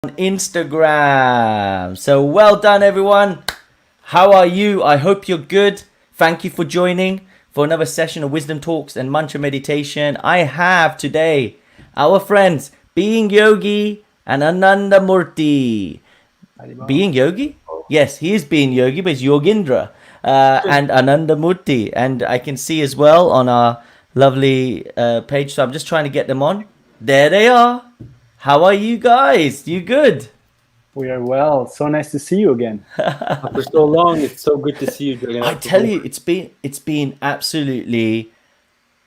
Instagram. So well done, everyone. How are you? I hope you're good. Thank you for joining for another session of Wisdom Talks and Mantra Meditation. I have today our friends Being Yogi and Ananda Murti. Being Yogi? Yes, he is Being Yogi, but it's Yogindra and Ananda Murti. And I can see as well on our lovely page. So I'm just trying to get them on. There they are. How are you guys? You good? We are well. So nice to see you again. After so long, it's so good to see you, Jagannath. I tell you, it's been absolutely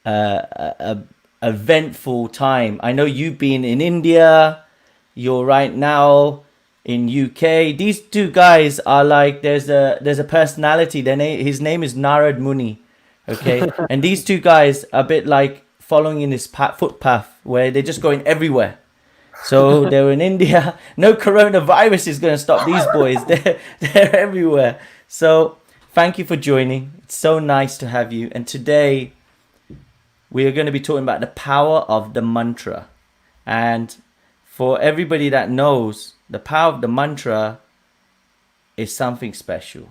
a eventful time. I know you've been in India. You're right now in UK. These two guys are like there's a personality. His name is Narad Muni. Okay, and these two guys are a bit like following in his footpath where they're just going everywhere. So they were in India. No coronavirus is going to stop these boys. They're everywhere. So thank you for joining. It's so nice to have you. And today we are going to be talking about the power of the mantra. And for everybody that knows, the power of the mantra is something special.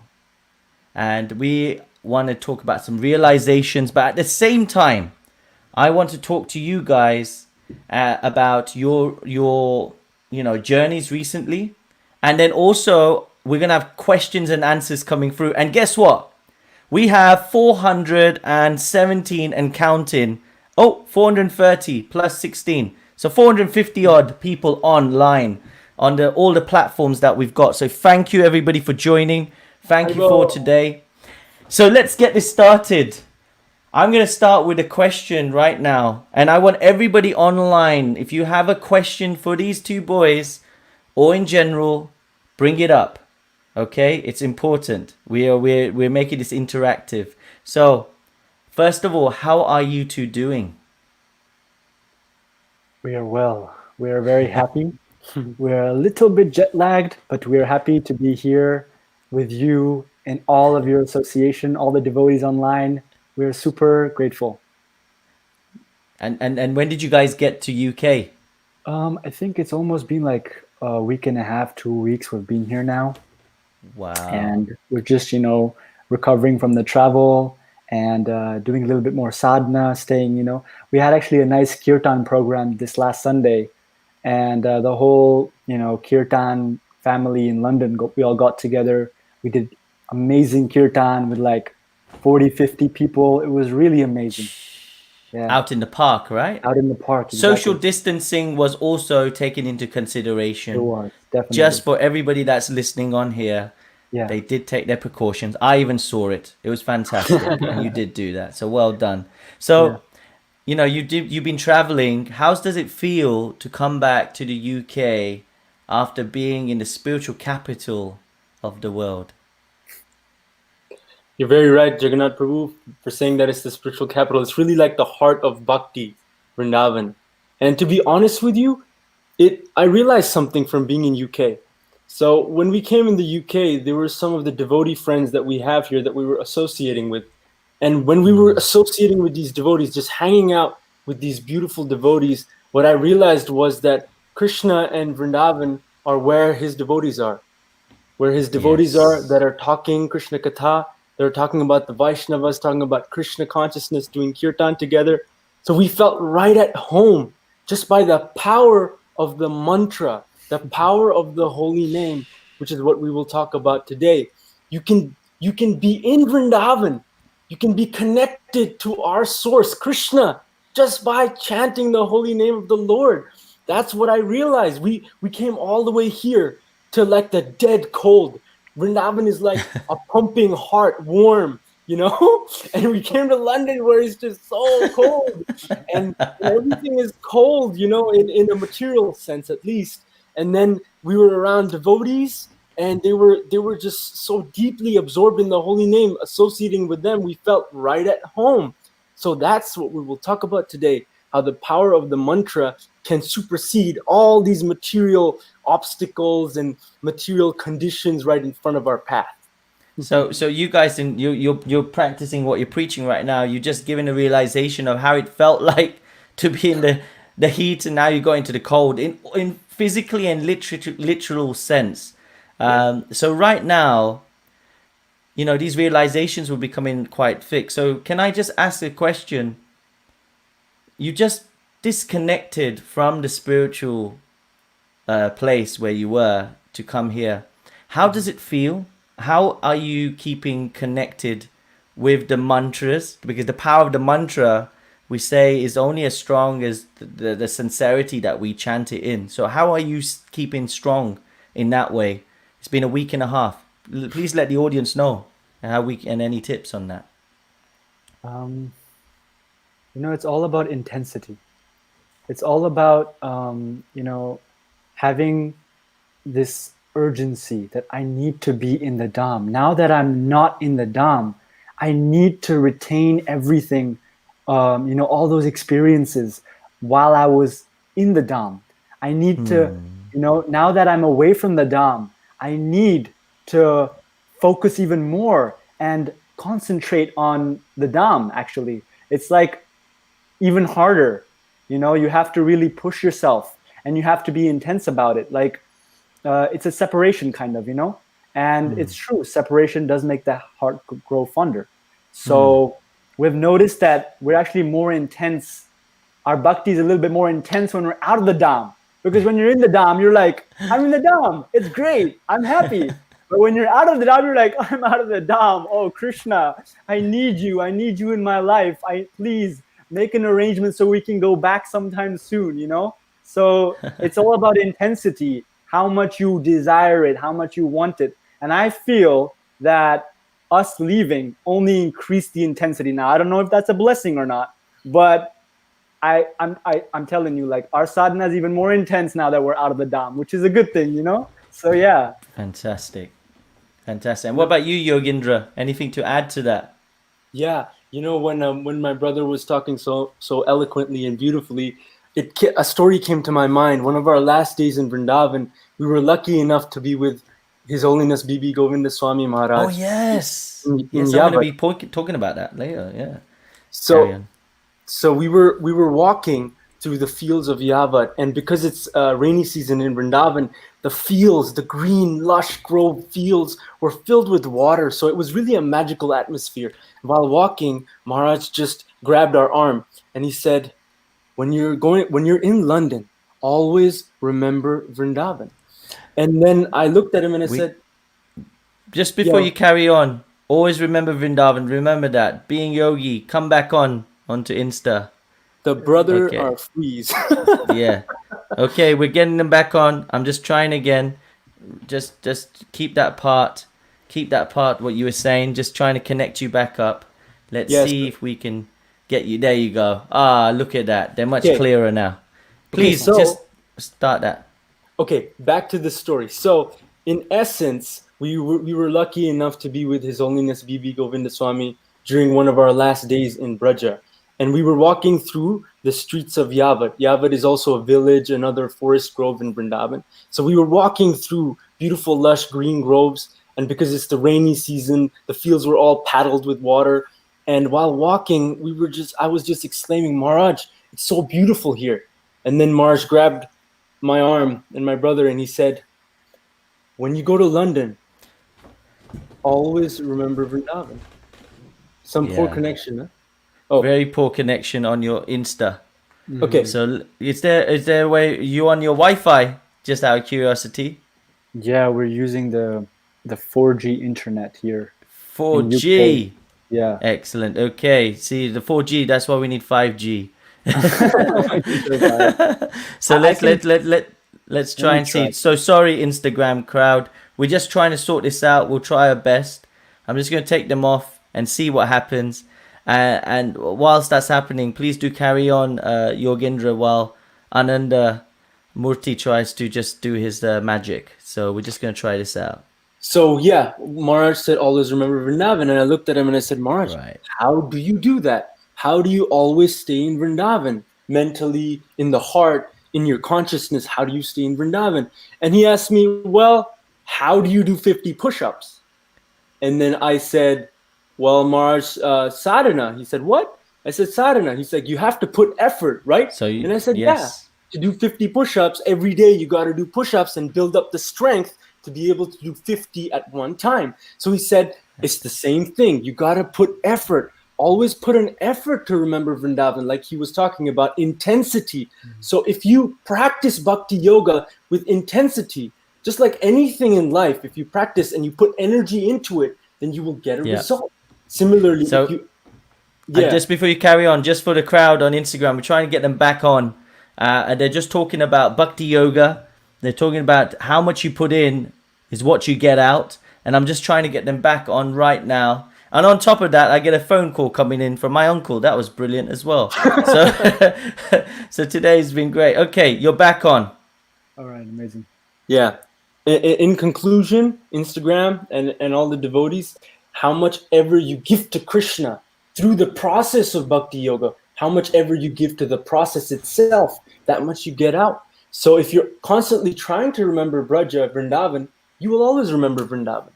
And we want to talk about some realizations, but at the same time, I want to talk to you guys about your journeys recently, and then also we're gonna have questions and answers coming through. And guess what? We have 417 and counting. 430 plus 16, so 450 odd people online on all the platforms that we've got. So thank you everybody for joining. Thank you for today. So let's get this started. I'm going to start with a question right now. And I want everybody online, if you have a question for these two boys or in general, bring it up. Okay? It's important. We're making this interactive. So, first of all, how are you two doing? We are well. We are very happy. We're a little bit jet lagged, but we're happy to be here with you and all of your association, all the devotees online. We're super grateful. And when did you guys get to UK? I think it's almost been like a week and a half, 2 weeks we've been here now. Wow. And we're just, recovering from the travel and doing a little bit more sadhana, staying, we had actually a nice kirtan program this last Sunday. And the whole, kirtan family in London, we all got together. We did amazing kirtan with like 40, 50 people. It was really amazing. Yeah. Out in the park, right? Out in the park. Exactly. Social distancing was also taken into consideration. It was, definitely. Just for everybody that's listening on here, yeah. They did take their precautions. I even saw it. It was fantastic. And you did do that. So well done. So, you've been traveling. How does it feel to come back to the UK after being in the spiritual capital of the world? You're very right, Jagannath Prabhu, for saying that it's the spiritual capital. It's really like the heart of Bhakti, Vrindavan. And to be honest with you, I realized something from being in UK. So when we came in the UK, there were some of the devotee friends that we have here that we were associating with. And when we were associating with these devotees, just hanging out with these beautiful devotees, what I realized was that Krishna and Vrindavan are where his devotees are. Where his devotees are that are talking Krishna Katha. They're talking about the Vaishnavas, talking about Krishna consciousness, doing kirtan together. So we felt right at home just by the power of the mantra, the power of the holy name, which is what we will talk about today. You can be in Vrindavan. You can be connected to our source, Krishna, just by chanting the holy name of the Lord. That's what I realized. We came all the way here to like the dead cold. Vrindavan is like a pumping heart, warm, and we came to London where it's just so cold and everything is cold, in a material sense at least. And then we were around devotees and they were just so deeply absorbed in the holy name, associating with them. We felt right at home. So that's what we will talk about today, how the power of the mantra can supersede all these material obstacles and material conditions right in front of our path. So you guys, you're practicing what you're preaching right now. You're just giving a realization of how it felt like to be in the heat, and now you go into the cold in physically and literal sense. So right now, you know, these realizations will be coming quite thick. So can I just ask a question? You just disconnected from the spiritual place where you were to come here. How does it feel? How are you keeping connected with the mantras? Because the power of the mantra, we say, is only as strong as the sincerity that we chant it in. So how are you keeping strong in that way? It's been a week and a half. Please let the audience know how we, and any tips on that. You know, it's all about intensity. It's all about, you know, having this urgency that I need to be in the Dham. Now that I'm not in the Dham, I need to retain everything, you know, all those experiences while I was in the Dham. I need to, you know, now that I'm away from the Dham, I need to focus even more and concentrate on the Dham, actually. It's like even harder. You know, you have to really push yourself and you have to be intense about it. Like, it's a separation kind of, you know, and it's true. Separation does make the heart grow fonder. So we've noticed that we're actually more intense. Our bhakti is a little bit more intense when we're out of the Dham, because when you're in the Dham, you're like, I'm in the Dham. It's great. I'm happy. But when you're out of the Dham, you're like, I'm out of the Dham. Oh, Krishna, I need you. I need you in my life. Please make an arrangement so we can go back sometime soon, you know? So it's all about intensity, how much you desire it, how much you want it. And I feel that us leaving only increased the intensity. Now, I don't know if that's a blessing or not, but I'm telling you, like, our sadhana is even more intense now that we're out of the Dham, which is a good thing, you know? So yeah. Fantastic. And what about you, Yogindra? Anything to add to that? Yeah, you know, when my brother was talking so eloquently and beautifully, a story came to my mind. One of our last days in Vrindavan, we were lucky enough to be with His Holiness Bibi Govinda Swami Maharaj. Oh yes, in yes, I'm going to Yavat. be talking about that later. Yeah. Carry So on. so we were walking through the fields of Yavat, and because it's rainy season in Vrindavan, the fields, the green, lush grove fields, were filled with water. So it was really a magical atmosphere. While walking, Maharaj just grabbed our arm and he said, when you're in London, always remember Vrindavan. And then I looked at him and I said, Just before Yeah. you carry on, always remember Vrindavan. Remember that. Being yogi, come back onto Insta. the brother Okay. are freeze. Yeah. Okay, we're getting them back on. I'm just trying again. Just keep that part. Keep that part, what you were saying. Just trying to connect you back up. Let's Yes. see if we can get you. There you go. Ah, look at that. They're much Okay. clearer now. Please, so- just start that. Okay, back to the story. So, in essence, we were lucky enough to be with His Holiness Bibi Govinda Swami during one of our last days in Braja. And we were walking through the streets of Yavat. Yavat is also a village, another forest grove in Vrindavan. So we were walking through beautiful, lush green groves. And because it's the rainy season, the fields were all paddled with water. And while walking, I was just exclaiming, Maharaj, it's so beautiful here. And then Maharaj grabbed my arm and my brother and he said, when you go to London, always remember Vrindavan. Some poor Yeah. connection, huh? Oh, Very poor connection on your Insta. okay. So is there a way you on your Wi-Fi? Just out of curiosity. Yeah, we're using the 4G internet here. 4G. Yeah. Excellent. Okay. See the 4G. That's why we need 5G. So let's try and see. So sorry, Instagram crowd. We're just trying to sort this out. We'll try our best. I'm just going to take them off and see what happens. And whilst that's happening, please do carry on, Yogindra, while Ananda Murti tries to just do his magic. So we're just going to try this out. So yeah, Maharaj said, always remember Vrindavan. And I looked at him and I said, Maharaj, Right. how do you do that? How do you always stay in Vrindavan? Mentally, in the heart, in your consciousness, how do you stay in Vrindavan? And he asked me, well, how do you do 50 push-ups? And then I said, well, Maharaj, sadhana. He said, what? I said, sadhana. He's like, you have to put effort, right? So And I said, yeah. yes. To do 50 push-ups every day, you got to do push-ups and build up the strength to be able to do 50 at one time. So he said, it's the same thing. You got to put effort. Always put an effort to remember Vrindavan, like he was talking about intensity. So if you practice bhakti yoga with intensity, just like anything in life, if you practice and you put energy into it, then you will get a Yeah. result. Similarly, So, if you, yeah, just before you carry on, just for the crowd on Instagram, we're trying to get them back on. And they're just talking about bhakti yoga. They're talking about how much you put in is what you get out. And I'm just trying to get them back on right now. And on top of that, I get a phone call coming in from my uncle. That was brilliant as well. So, so today's been great. Okay, you're back on. All right, amazing. yeah. In conclusion, Instagram and all the devotees, how much ever you give to Krishna through the process of bhakti yoga, how much ever you give to the process itself, that much you get out. So if you're constantly trying to remember Braja, Vrindavan, you will always remember Vrindavan.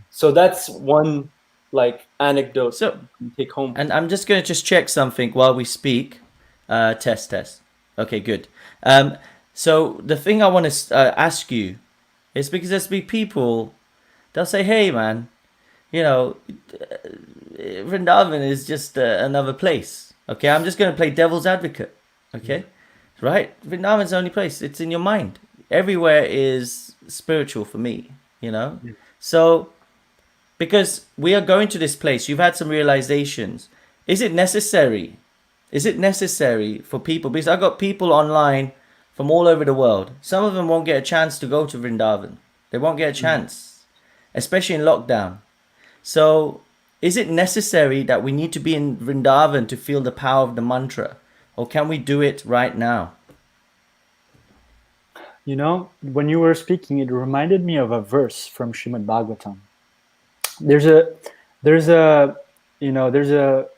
So that's one like anecdote So, you take home. and I'm just going to just check something while we speak. Test. Okay, good. So the thing I want to ask you is because there's be people, they'll say, hey man, you know, Vrindavan is just another place. Okay, I'm just going to play devil's advocate. Okay, right? Vrindavan's the only place. It's in your mind. Everywhere is spiritual for me, you know? So, because we are going to this place, you've had some realizations. Is it necessary? Is it necessary for people? Because I've got people online from all over the world. Some of them won't get a chance to go to Vrindavan. They won't get a chance, especially in lockdown. So, is it necessary that we need to be in Vrindavan to feel the power of the mantra? Or can we do it right now? You know, when you were speaking, it reminded me of a verse from Srimad Bhagavatam.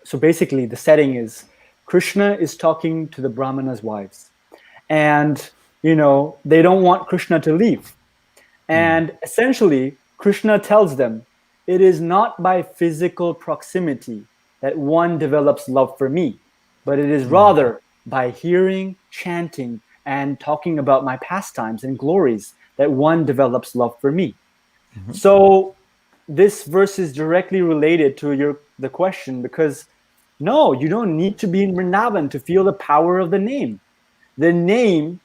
So basically the setting is Krishna is talking to the Brahmana's wives. And, you know, they don't want Krishna to leave. And essentially, Krishna tells them, it is not by physical proximity that one develops love for me, but it is rather by hearing, chanting, and talking about my pastimes and glories that one develops love for me. So this verse is directly related to the question, because no, you don't need to be in Vrindavan to feel the power of the name. The name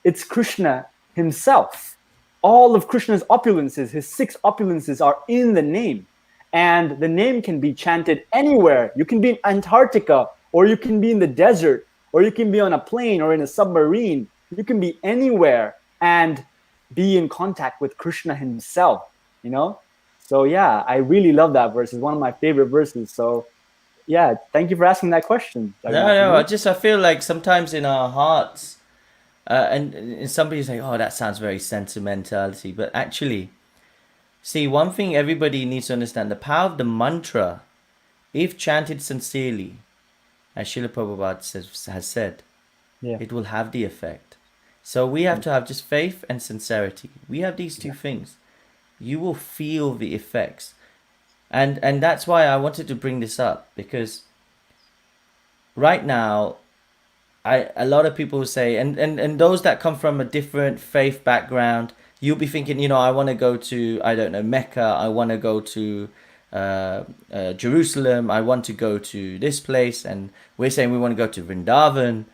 it's Krishna himself. All of Krishna's opulences, his 6 opulences, are in the name. And the name can be chanted anywhere. You can be in Antarctica, or you can be in the desert, or you can be on a plane or in a submarine. You can be anywhere and be in contact with Krishna himself, you know? So yeah, I really love that verse. It's one of my favorite verses. So yeah, thank you for asking that question. No, I feel like sometimes in our hearts, and somebody's like, oh, that sounds very sentimentality. But actually, see, one thing everybody needs to understand, the power of the mantra, if chanted sincerely, as Srila Prabhupada has said, it will have the effect. So we have to have just faith and sincerity. We have these two things. You will feel the effects. And that's why I wanted to bring this up, because right now, a lot of people say, and those that come from a different faith background, you'll be thinking, you know, I want to go to, I don't know, Mecca, I want to go to Jerusalem, I want to go to this place, and we're saying we want to go to Vrindavan.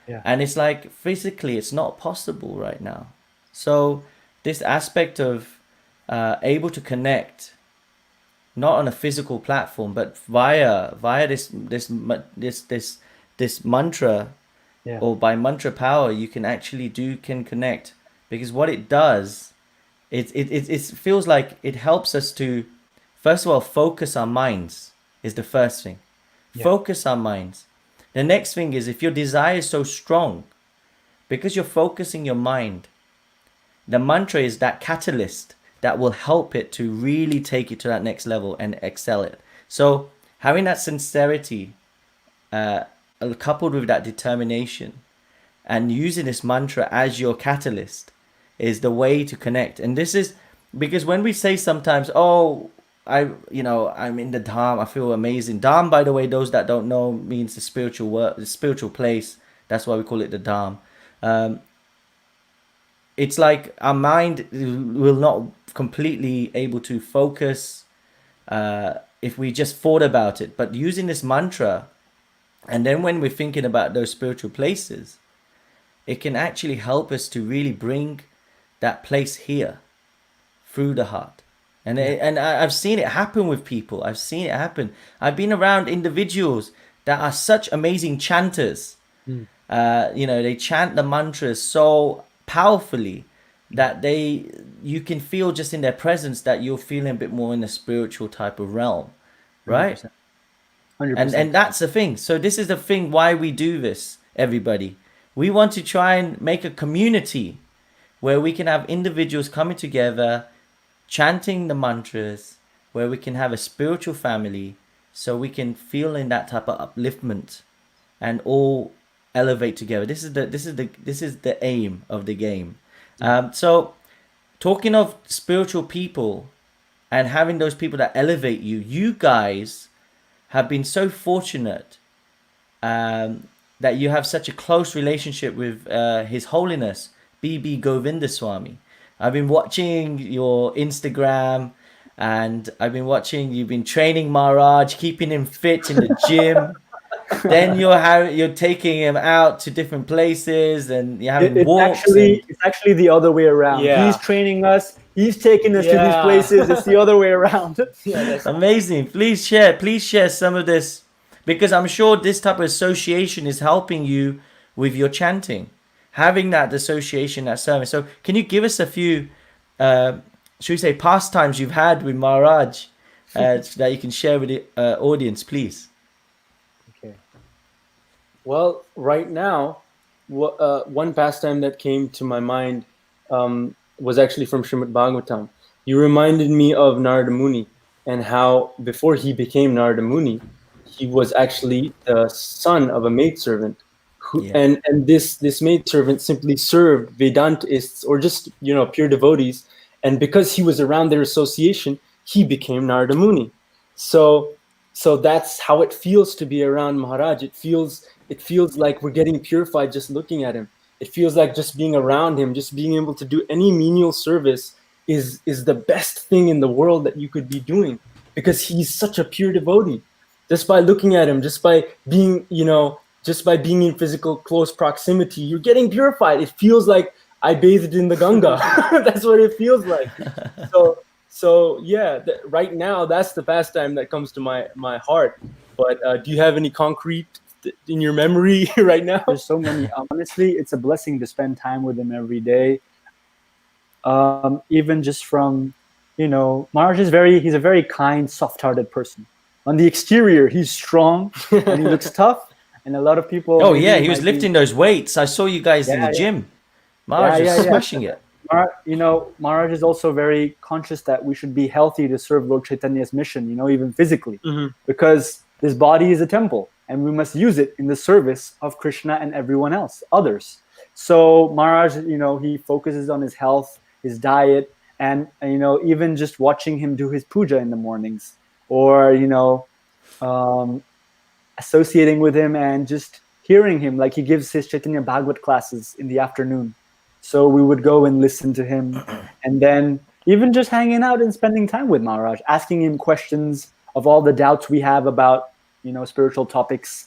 And it's like, physically, it's not possible right now. So this aspect of able to connect, not on a physical platform, but via this mantra, or by mantra power, you can actually can connect. Because what it does, it feels like it helps us to, first of all, focus our minds is the first thing. Focus our minds. The next thing is, if your desire is so strong, because you're focusing your mind, the mantra is that catalyst that will help it to really take it to that next level and excel it. So having that sincerity, coupled with that determination, and using this mantra as your catalyst, is the way to connect. And this is because when we say sometimes, oh, I'm in the Dham. I feel amazing. Dham, by the way, those that don't know, means the spiritual work, the spiritual place. That's why we call it the Dham. Um, it's like our mind will not completely able to focus if we just thought about it. But using this mantra, and then when we're thinking about those spiritual places, it can actually help us to really bring that place here through the heart. I've seen it happen with people. I've seen it happen. I've been around individuals that are such amazing chanters. They chant the mantras so powerfully that you can feel just in their presence that you're feeling a bit more in a spiritual type of realm, right? 100%. 100%. And that's the thing. So this is the thing why we do this, everybody. We want to try and make a community where we can have individuals coming together, chanting the mantras, where we can have a spiritual family, so we can feel in that type of upliftment and all elevate together. This is the aim of the game. So talking of spiritual people and having those people that elevate you, you guys have been so fortunate that you have such a close relationship with His Holiness B.B. Govindaswamy. I've been watching your Instagram, and I've been watching you've been training Maharaj, keeping him fit in the gym. Then you're taking him out to different places, and you're having walks. It's actually the other way around. Yeah. He's training us. He's taking us to these places. It's the other way around. That's amazing. Please share some of this, because I'm sure this type of association is helping you with your chanting, having that association, that service. So can you give us a few, should we say, pastimes you've had with Maharaj that you can share with the audience, please? Okay. Well, right now, one pastime that came to my mind was actually from Srimad Bhagavatam. You reminded me of Narada Muni, and how before he became Narada Muni, he was actually the son of a maidservant. And this maidservant simply served Vedantists, or just pure devotees, and because he was around their association, he became Narada Muni. So that's how it feels to be around Maharaj. It feels like we're getting purified just looking at him. It feels like just being around him, just being able to do any menial service is the best thing in the world that you could be doing, because he's such a pure devotee. Just by looking at him, just by being in physical close proximity, you're getting purified. It feels like I bathed in the Ganga. That's what it feels like. So yeah, right now that's the pastime that comes to my heart. But do you have any concrete in your memory right now? There's so many. Honestly, it's a blessing to spend time with him every day. Even just from, Maharaj he's a very kind, soft-hearted person. On the exterior, he's strong and he looks tough. And a lot of people. Oh yeah, he was lifting those weights. I saw you guys in the gym. Maharaj was smashing it. Maharaj is also very conscious that we should be healthy to serve Lord Chaitanya's mission, even physically, because this body is a temple and we must use it in the service of Krishna and everyone else, others. So Maharaj, he focuses on his health, his diet, and even just watching him do his puja in the mornings, or associating with him and just hearing him, like he gives his Chaitanya Bhagavat classes in the afternoon. So we would go and listen to him, and then even just hanging out and spending time with Maharaj, asking him questions of all the doubts we have about, spiritual topics.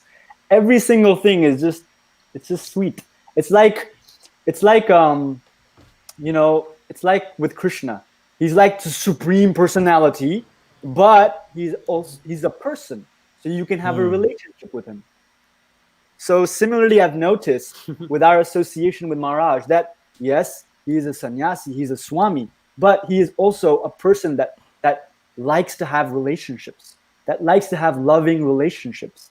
Every single thing is just sweet. It's like with Krishna. He's like the supreme personality, but he's a person. So you can have a relationship with him. So similarly, I've noticed with our association with Maharaj that yes, he is a sannyasi, he's a swami, but he is also a person that likes to have relationships, that likes to have loving relationships,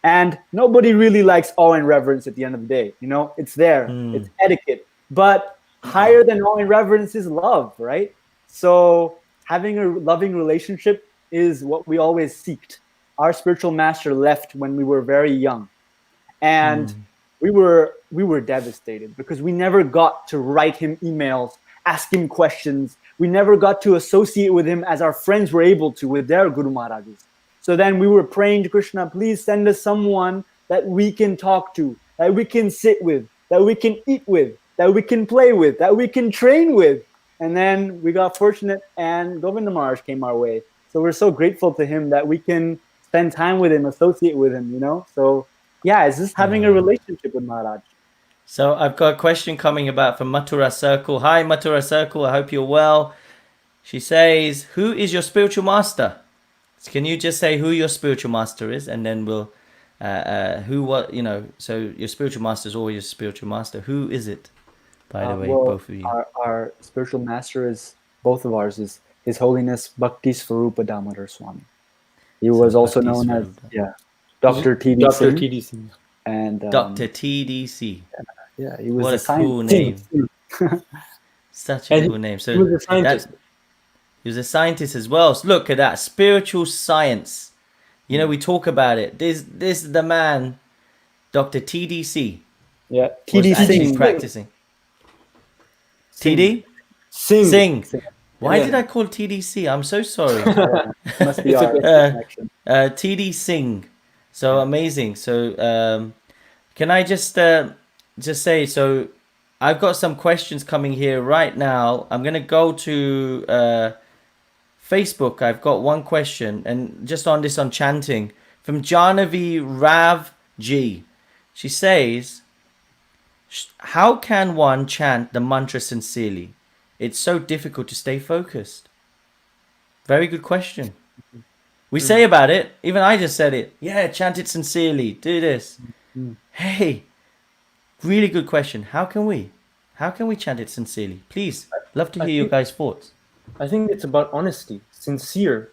and nobody really likes awe and reverence at the end of the day. It's there, it's etiquette, but higher than awe and reverence is love, right? So having a loving relationship is what we always seeked. Our spiritual master left when we were very young, and we were devastated because we never got to write him emails, ask him questions. we never got to associate with him as our friends were able to with their Guru Maharajas. So then we were praying to Krishna, please send us someone that we can talk to, that we can sit with, that we can eat with, that we can play with, that we can train with. And then we got fortunate and Govinda Maharaj came our way. So we're so grateful to him that we can spend time with him, associate with him, you know? So yeah, it's just having a relationship with Maharaj. So I've got a question coming about from Mathura Circle. Hi, Mathura Circle. I hope you're well. She says, who is your spiritual master? Can you just say who your spiritual master is, and then we'll, so your spiritual master is always your spiritual master. Who is it, by the way, both of you? Our spiritual master is, both of ours, is His Holiness Bhakti Svarupa Damodar Swami. He was also known as Dr. T.D. Singh. T.D. Singh. And Dr. T.D.C. Yeah, he was what a cool name. Such a cool name. So he was a scientist. He was a scientist as well. So look at that, spiritual science. You know, we talk about it. This is the man, Dr. TDC. Yeah, TD Singh. Practicing. TD? Singh. Why did I call TDC? I'm so sorry. Must be our connection. TD Singh. So amazing. So can I just say, so I've got some questions coming here right now. I'm going to go to Facebook. I've got one question, and just on this, on chanting, from Janavi Rav G. She says, how can one chant the mantra sincerely? It's so difficult to stay focused. Very good question. We say about it, even I just said it. Yeah, chant it sincerely. Do this. Hey, really good question. How can we chant it sincerely? Please, love to hear your guys' thoughts. I think it's about honesty, sincere.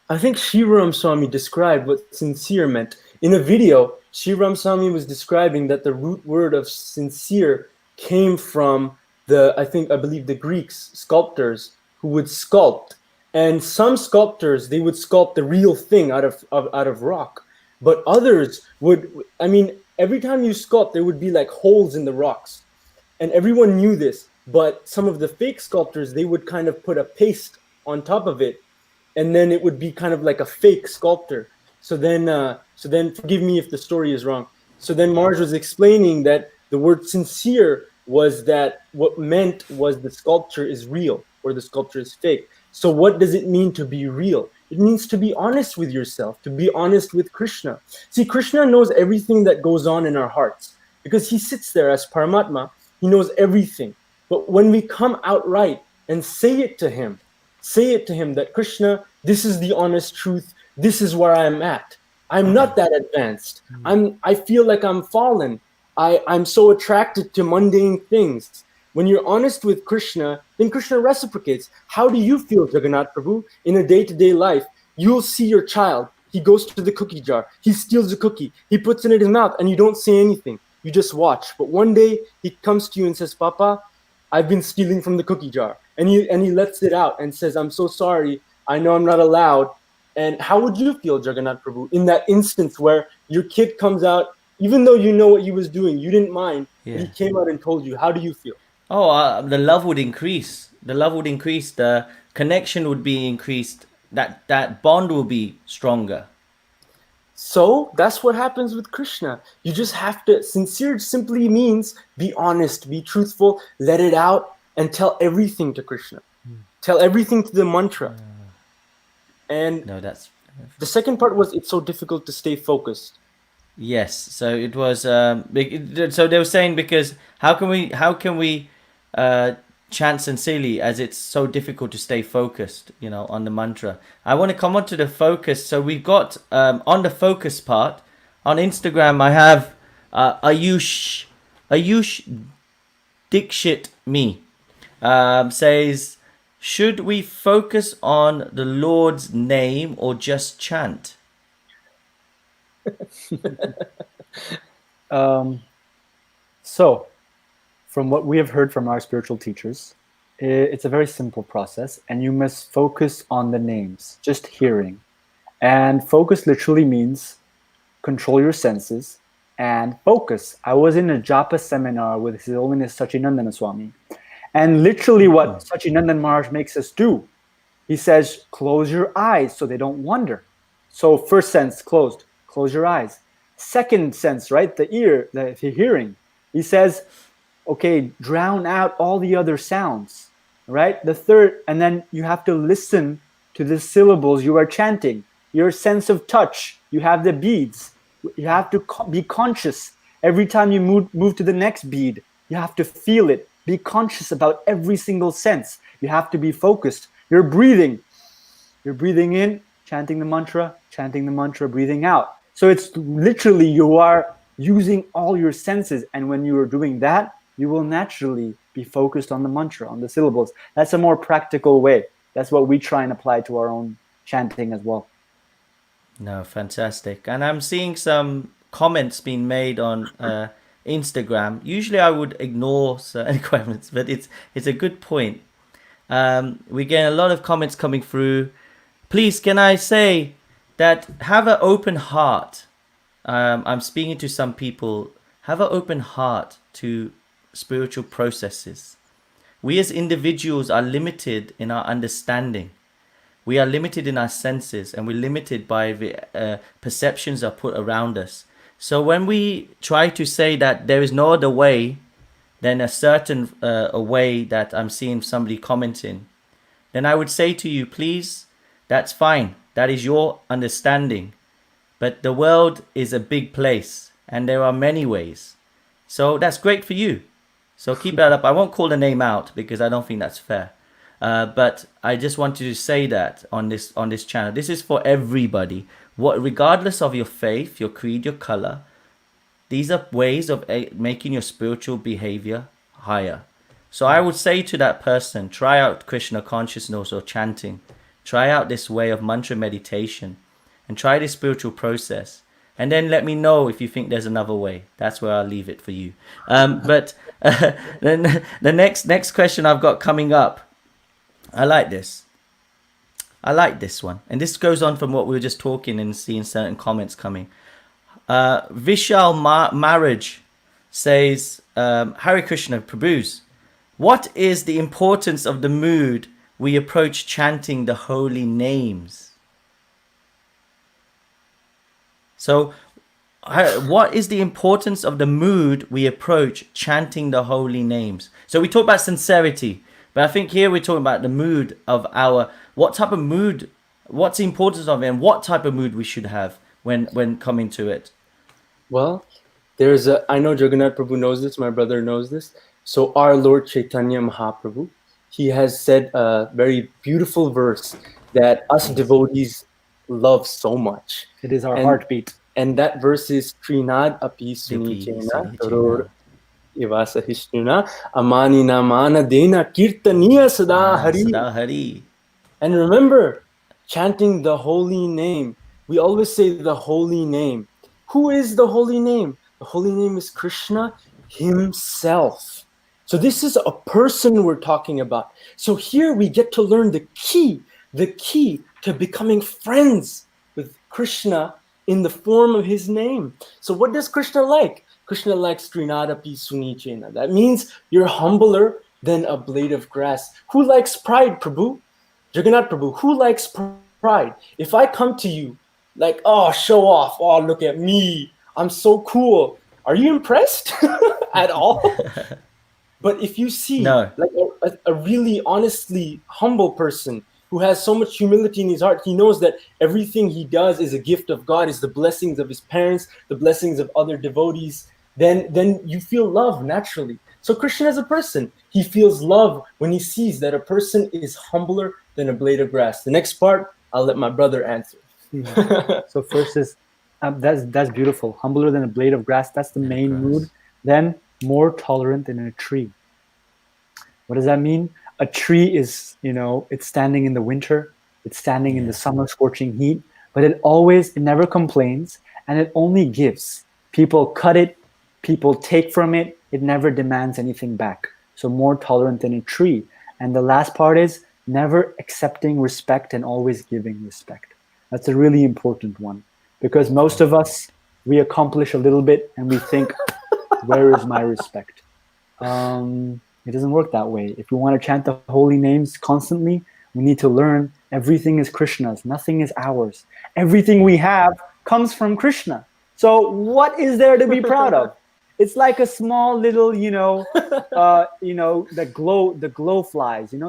I think Sri Ram Swami described what sincere meant. In a video, Sri Ram Swami was describing that the root word of sincere came from I believe the Greeks, sculptors who would sculpt. And some sculptors, they would sculpt the real thing out of rock. But others would, every time you sculpt, there would be like holes in the rocks. And everyone knew this. But some of the fake sculptors, they would kind of put a paste on top of it, and then it would be kind of like a fake sculptor. So then forgive me if the story is wrong. So then Marge was explaining that the word sincere was that what meant was the sculpture is real or the sculpture is fake. So what does it mean to be real? It means to be honest with yourself, to be honest with Krishna. See, Krishna knows everything that goes on in our hearts because he sits there as Paramatma. He knows everything. But when we come outright and say it to him that Krishna, this is the honest truth. This is where I'm at. I'm not that advanced. I feel like I'm fallen. I'm so attracted to mundane things. When you're honest with Krishna, then Krishna reciprocates. How do you feel, Jagannath Prabhu, in a day-to-day life? You'll see your child. He goes to the cookie jar. He steals a cookie. He puts it in his mouth, and you don't say anything. You just watch. But one day, he comes to you and says, Papa, I've been stealing from the cookie jar. And he lets it out and says, I'm so sorry. I know I'm not allowed. And how would you feel, Jagannath Prabhu, in that instance where your kid comes out, even though you know what he was doing, you didn't mind, but he came out and told you, how do you feel? Oh, the love would increase. The connection would be increased. That bond will be stronger. So that's what happens with Krishna. You just have to, sincere simply means be honest, be truthful, let it out, and tell everything to Krishna. Tell everything to the mantra. And the second part was it's so difficult to stay focused. Yes, so it was. So they were saying, because how can we chant sincerely as it's so difficult to stay focused, on the mantra. I want to come on to the focus. So we've got on the focus part on Instagram. I have Ayush Dikshit me says, should we focus on the Lord's name or just chant? So, from what we have heard from our spiritual teachers, it's a very simple process, and you must focus on the names, just hearing. And focus literally means control your senses and focus. I was in a japa seminar with His Holiness Sachinandana Swami, And literally what Sachinandan Maharaj makes us do, he says, close your eyes so they don't wander. So first sense, closed, close your eyes. Second sense, right, the ear, the hearing. He says, okay, drown out all the other sounds, right? The third, and then you have to listen to the syllables you are chanting. Your sense of touch, you have the beads. You have to be conscious. Every time you move to the next bead, you have to feel it. Be conscious about every single sense. You have to be focused. You're breathing. You're breathing in, chanting the mantra, breathing out. So it's literally you are using all your senses. And when you are doing that, you will naturally be focused on the mantra, on the syllables. That's a more practical way. That's what we try and apply to our own chanting as well. No, fantastic. And I'm seeing some comments being made on Instagram. Usually I would ignore certain comments, but it's a good point. We get a lot of comments coming through. Please, can I say that have an open heart. I'm speaking to some people. Have an open heart to spiritual processes. We as individuals are limited in our understanding. We are limited in our senses, and we're limited by the perceptions that are put around us. So when we try to say that there is no other way than a certain a way that I'm seeing somebody commenting, then I would say to you, please, that's fine. That is your understanding. But the world is a big place, and there are many ways. So that's great for you. So keep that up. I won't call the name out because I don't think that's fair. But I just wanted to say that on this channel. This is for everybody. Regardless of your faith, your creed, your color, these are ways of making your spiritual behavior higher. So I would say to that person, try out Krishna consciousness or chanting. Try out this way of mantra meditation and try this spiritual process. And then let me know if you think there's another way. That's where I'll leave it for you. But then the next question I've got coming up, I like this. I like this one. And this goes on from what we were just talking and seeing certain comments coming. Vishal Marriage says, Hare Krishna Prabhus, what is the importance of the mood we approach chanting the holy names? So, what is the importance of the mood we approach chanting the holy names? So we talk about sincerity, but I think here we're talking about the mood of what type of mood, what's the importance of it, and what type of mood we should have when coming to it. Well, I know Jagannath Prabhu knows this, my brother knows this. So our Lord Chaitanya Mahaprabhu, he has said a very beautiful verse that us devotees love so much. It is our heartbeat. And that verse is Trinad api sunichena taror ivasa hishnuna amani namana dena kirtaniya sada hari. And remember, chanting the holy name. We always say the holy name. Who is the holy name? The holy name is Krishna himself. So this is a person we're talking about. So here we get to learn the key to becoming friends with Krishna in the form of his name. So what does Krishna like? Krishna likes Trinadapi Sunichena. That means you're humbler than a blade of grass. Who likes pride, Prabhu? Jagannath Prabhu, who likes pride? If I come to you like, oh, show off, oh, look at me, I'm so cool. Are you impressed at all? But if you see like a really honestly humble person who has so much humility in his heart, he knows that everything he does is a gift of God, is the blessings of his parents, the blessings of other devotees, then you feel love naturally. So Krishna as a person, he feels love when he sees that a person is humbler than a blade of grass. The next part, I'll let my brother answer. So first is, that's beautiful. Humbler than a blade of grass, that's the main mood. Then more tolerant than a tree. What does that mean? A tree is, it's standing in the winter, it's standing in the summer scorching heat, but it never complains, and it only gives. People cut it, people take from it, it never demands anything back. So more tolerant than a tree. And the last part is never accepting respect and always giving respect. That's a really important one, because most of us, we accomplish a little bit and we think, where is my respect? It doesn't work that way. If we want to chant the holy names constantly, we need to learn everything is Krishna's, nothing is ours. Everything we have comes from Krishna. So what is there to be proud of? It's like a small little, the glow flies. They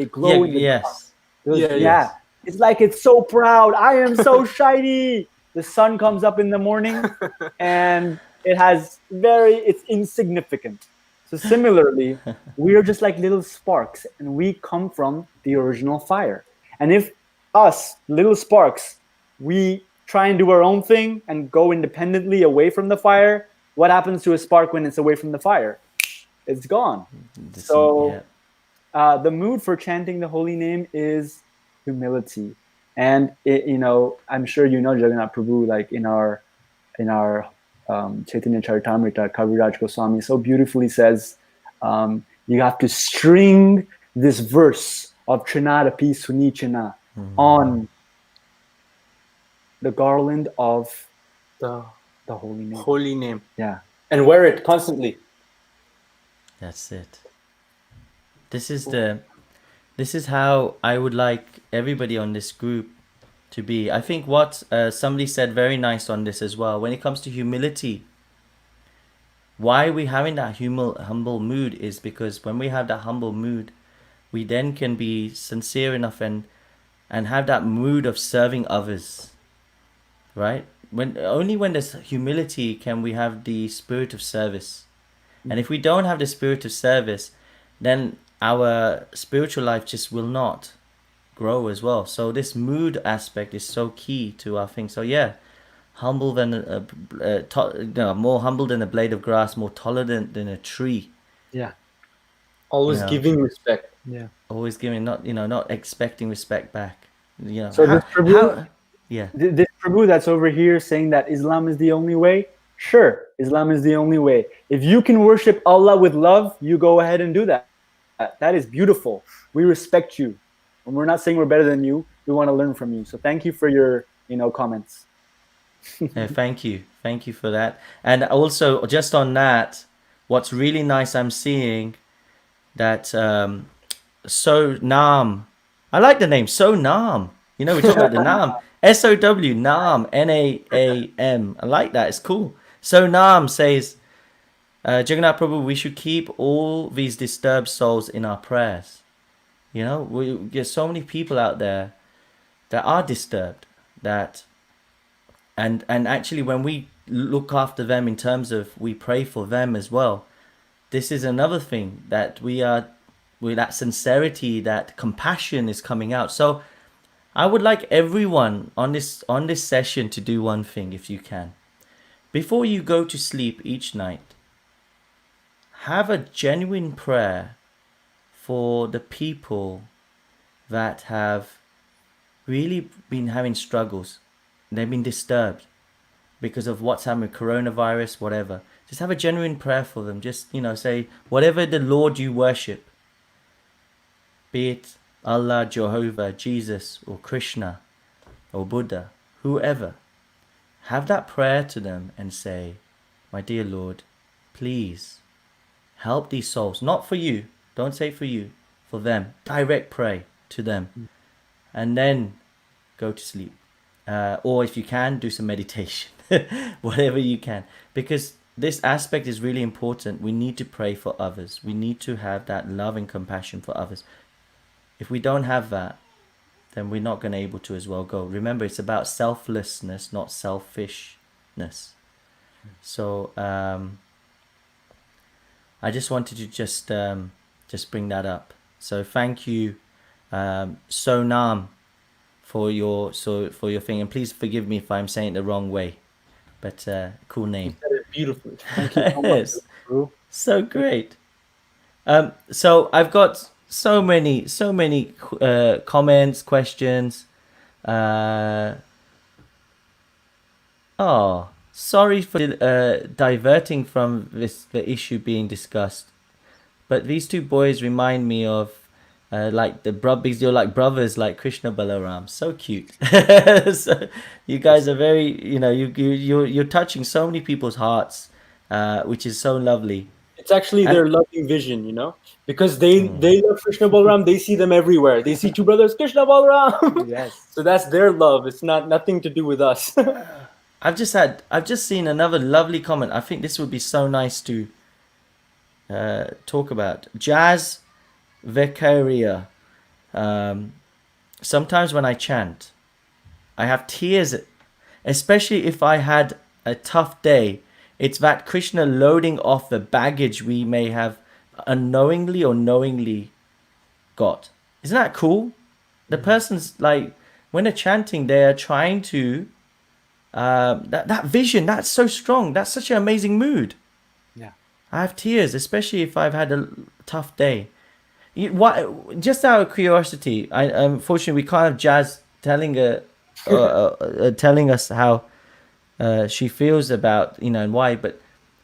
glow in the dark. Yes. Yeah, it's like it's so proud. I am so shiny. The sun comes up in the morning, and it's insignificant. So similarly, we are just like little sparks, and we come from the original fire. And if us little sparks, we try and do our own thing and go independently away from the fire, what happens to a spark when it's away from the fire? It's gone. The mood for chanting the holy name is humility. And I'm sure Jagannath Prabhu, like in our Chaitanya Charitamrita, Kaviraj Goswami so beautifully says, you have to string this verse of Trinadapi Sunichana on the garland of the holy name. Holy name. Yeah. And wear it constantly. That's it. This is how I would like everybody on this group to be. I think what somebody said very nice on this as well. When it comes to humility, why we having that humble mood is because when we have that humble mood, we then can be sincere enough and have that mood of serving others, right? Only when there's humility can we have the spirit of service. And if we don't have the spirit of service, then our spiritual life just will not grow as well. So this mood aspect is so key to our thing. So yeah, humble than more humble than a blade of grass, more tolerant than a tree. Yeah. Always giving respect. Yeah. Always giving, not expecting respect back. So this Prabhu, this Prabhu that's over here saying that Islam is the only way. Sure, Islam is the only way. If you can worship Allah with love, you go ahead and do that. That is beautiful. We respect you. And we're not saying we're better than you. We want to learn from you. So thank you for your, comments. Thank you for that. And also, just on that, what's really nice, I'm seeing that So Nam. I like the name So Nam. We're talking about the Nam. SOW Nam, NAAM. I like that. It's cool. So Nam says, Jagannath Prabhu, we should keep all these disturbed souls in our prayers. There's so many people out there that are disturbed, and actually when we look after them in terms of we pray for them as well, this is another thing that with that sincerity, that compassion is coming out. So I would like everyone on this session to do one thing, if you can. Before you go to sleep each night, have a genuine prayer for the people that have really been having struggles. They've been disturbed because of what's happened with coronavirus, whatever. Just have a genuine prayer for them. Just, say, whatever the Lord you worship, be it Allah, Jehovah, Jesus, or Krishna, or Buddha, whoever, have that prayer to them and say, my dear Lord, please help these souls. Not for you. Don't say for you. For them. Direct pray to them. And then go to sleep. Or if you can, do some meditation. Whatever you can. Because this aspect is really important. We need to pray for others. We need to have that love and compassion for others. If we don't have that, then we're not going to be able to as well go. Remember, it's about selflessness, not selfishness. So I just wanted to just bring that up. So thank you, Sonam, for your thing, and please forgive me if I'm saying it the wrong way, but cool name. You said it beautifully. Thank you so much, Prabhu. So great. So I've got so many comments, questions. Sorry for diverting from the issue being discussed, but these two boys remind me of because you're like brothers, like Krishna Balaram. So cute. So you guys are very, you're touching so many people's hearts, which is so lovely. It's actually And their loving vision, because they love Krishna Balaram. They see them everywhere. They see two brothers, Krishna Balaram. Yes. So that's their love. It's nothing to do with us. I've just seen another lovely comment. I think this would be so nice to talk about. Jazz Vicaria. Sometimes when I chant, I have tears, especially if I had a tough day. It's that Krishna loading off the baggage we may have unknowingly or knowingly got. Isn't that cool? The person's like, when they're chanting, they are trying to, that vision, that's so strong. That's such an amazing mood. Yeah. I have tears, especially if I've had a tough day. Just out of curiosity, unfortunately we can't have Jazz telling telling us how she feels about and why. But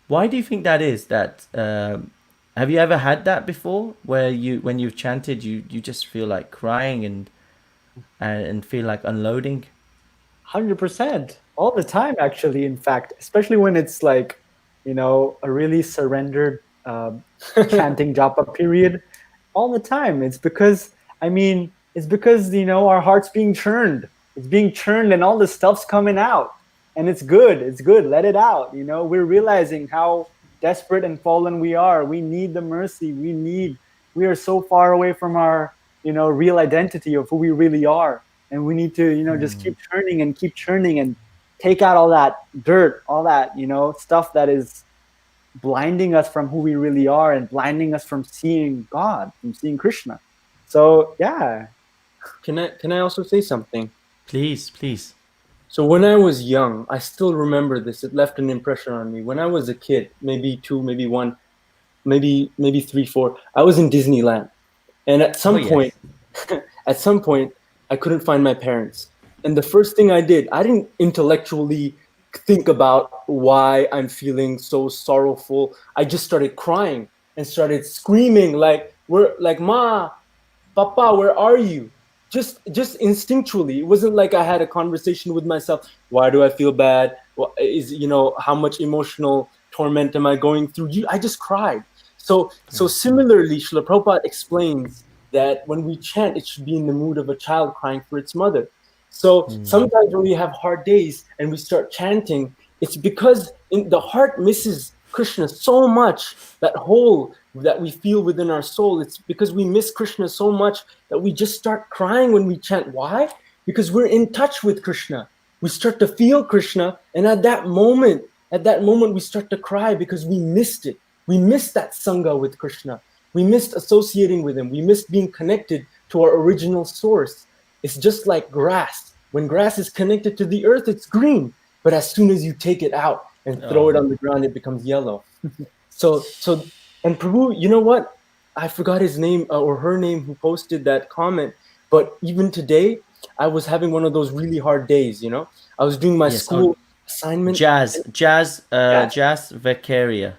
why do you think that is? That have you ever had that before, where when you've chanted, you just feel like crying and feel like unloading? 100%. All the time, actually, in fact, especially when it's like, a really surrendered chanting japa period. All the time. It's because, our heart's being churned. It's being churned and all this stuff's coming out. And it's good. It's good. Let it out. We're realizing how desperate and fallen we are. We need the mercy. We are so far away from our, real identity of who we really are. And we need to, just keep churning and take out all that dirt, all that, stuff that is blinding us from who we really are and blinding us from seeing God, from seeing Krishna. So, yeah. Can I also say something? Please. So when I was young, I still remember this. It left an impression on me. When I was a kid, maybe 2, maybe 1, maybe 3, 4, I was in Disneyland. And at some point, I couldn't find my parents. And the first thing I did, I didn't intellectually think about why I'm feeling so sorrowful. I just started crying and started screaming like, Ma, Papa, where are you? Just instinctually. It wasn't like I had a conversation with myself. Why do I feel bad? How much emotional torment am I going through? I just cried. So similarly, Srila Prabhupada explains that when we chant, it should be in the mood of a child crying for its mother. So sometimes when we have hard days and we start chanting, it's because the heart misses Krishna so much, that hole that we feel within our soul. It's because we miss Krishna so much that we just start crying when we chant. Why? Because we're in touch with Krishna. We start to feel Krishna, and at that moment we start to cry because we missed it. We missed that sangha with Krishna. We missed associating with him. We missed being connected to our original source. It's just like grass. When grass is connected to the earth, it's green. But as soon as you take it out and throw it on the ground, it becomes yellow. And Prabhu, you know what? I forgot his name or her name who posted that comment. But even today, I was having one of those really hard days, I was doing my school assignment. Jazz Vicaria.